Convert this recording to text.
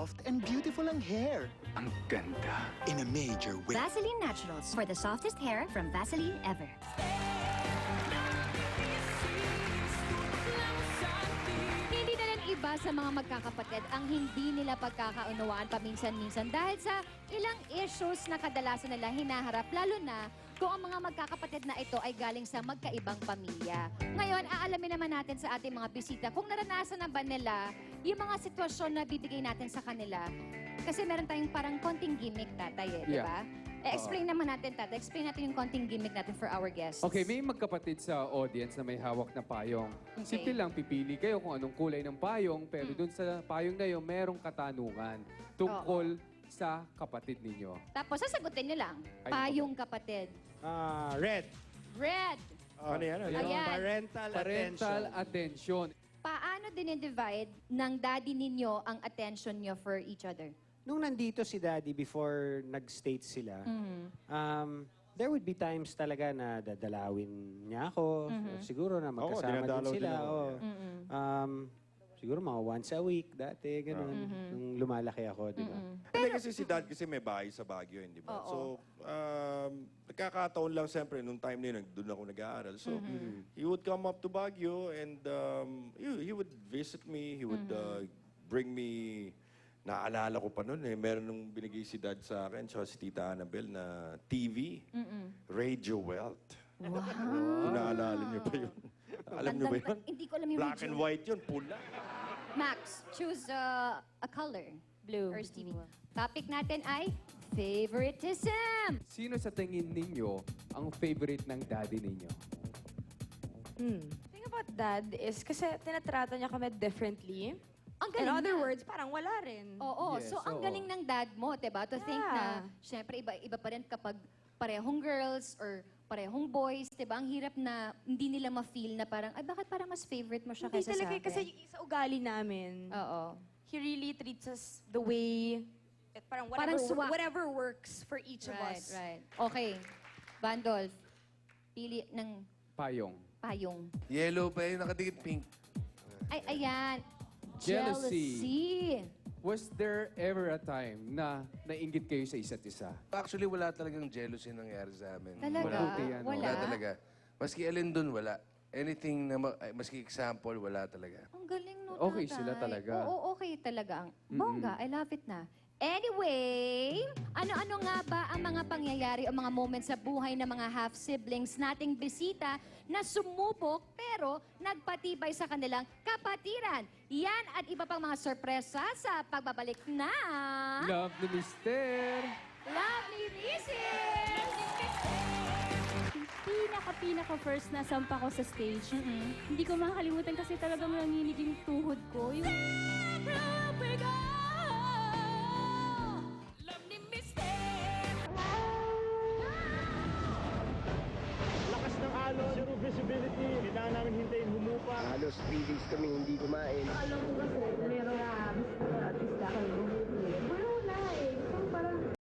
soft and beautiful ang hair. Ang ganda. In a major way. Vaseline Naturals for the softest hair from Vaseline ever. Hindi na lang iba sa mga magkakapatid ang hindi nila pagkakaunawaan paminsan-minsan dahil sa ilang issues na kadalasan nila hinaharap, lalo na kung ang mga magkakapatid na ito ay galing sa magkaibang pamilya. Ngayon, aalamin naman natin sa ating mga bisita kung naranasan na ba nila yung mga sitwasyon na bibigay natin sa kanila. Kasi meron tayong parang konting gimmick, tatay, di ba? Explain naman natin, tatay. Explain natin yung konting gimmick natin for our guests. Okay, may magkapatid sa audience na may hawak na payong. Okay. Simple lang, pipili kayo kung anong kulay ng payong, pero dun sa payong na yun, merong katanungan tungkol sa kapatid ninyo. Tapos, sasagutin nyo lang. Ay, Payong kapatid. Red. Red. Ano yan? Ayan. Parental attention. Paano dinidivide ng daddy ninyo ang attention nyo for each other? Nung nandito si Daddy before nag-States sila, there would be times talaga na dadalawin niya ako. Siguro na magkasama din dinadalaw sila. din ako. Siguro mga once a week dati, ganun. Nung lumalaki ako, di ba? Hindi kasi si Dad kasi may bahay sa Baguio, hindi ba? So, nagkakataon lang siyempre nung time na yun, doon ako nag-aaral. So, he would come up to Baguio and he would visit me. He would bring me, naalala ko pa noon meron nung binigay si Dad sa akin, so si Tita Annabel na TV, Radio Wealth. Wow! Kung naalala niyo pa yun. Alam niyo ba yun? Hindi ko alam yung Black and video. white yun, pula. Max, choose a color. Blue. Or Stevie. Topic natin ay favoritism. Sino sa tingin ninyo ang favorite ng daddy ninyo? Thing about dad is kasi tinatrato niya kami differently. Ang In galing other na. words, parang wala rin. Oo. Yes, So, ang oo. galing ng dad mo, diba? To think na, syempre, iba pa rin kapag parehong girls or parehong boys, diba? Ang hirap na hindi nila ma-feel na parang, ay, bakit parang mas favorite mo siya Hindi kaysa talaga sa akin? kasi yung sa ugali namin, Oo. he really treats us the way, parang Parang swak. whatever works for each of Right, us. right. Okay. Vandolph, pili ng Payong. payong. Yellow pa yun, nakadikit pink. Ay, ayan. Jealousy. Was there ever a time na nainggit kayo sa isa't isa? Actually, wala talagang jealousy nangyari sa amin. Talaga? Mabuti yan, Wala? Wala talaga. Maski alin dun, wala. Anything na, maski example, wala talaga. Ang galing no, Okay tatay. sila talaga. Oo, okay talaga. Bongga, I love it na. Anyway, ano-ano nga ba ang mga pangyayari o mga moments sa buhay ng mga half-siblings nating bisita na sumubok pero nagpatibay sa kanilang kapatiran? Yan at iba pang mga sorpresa sa pagbabalik na Love ni Mister! Love ni Risis! Pinaka first na sampa ko sa stage. Hindi ko makakalimutan kasi talagang nanginig yung tuhod ko. Yung... Lakas ng alon, zero visibility. Kailangan namin hintayin humupa. Halos 3 days kami hindi kumain. Alam ko kasi, meron na artista kami. Pero wala eh. So parang